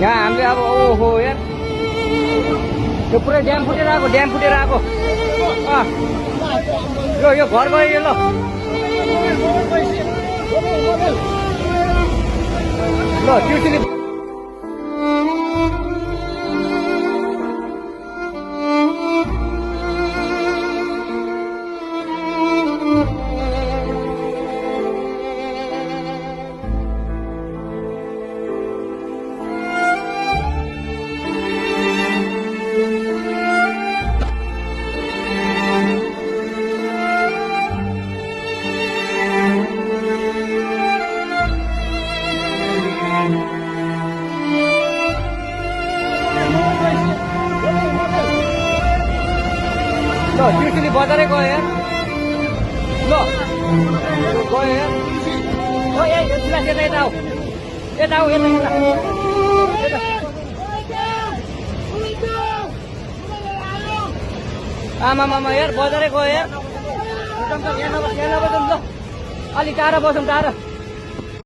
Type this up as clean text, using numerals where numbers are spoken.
यहाँ हामीले अब ओहो यार यो पुरै ड्याम फुटेर आएको यो घर गयो यो ल ट्युसनले ट्युसनले बजारै गयो यार ल गयो यार यता आऊ आमा यार बजारै गयो यार यहाँ नबस्नु ल अलि टाढा बसौँ टाढा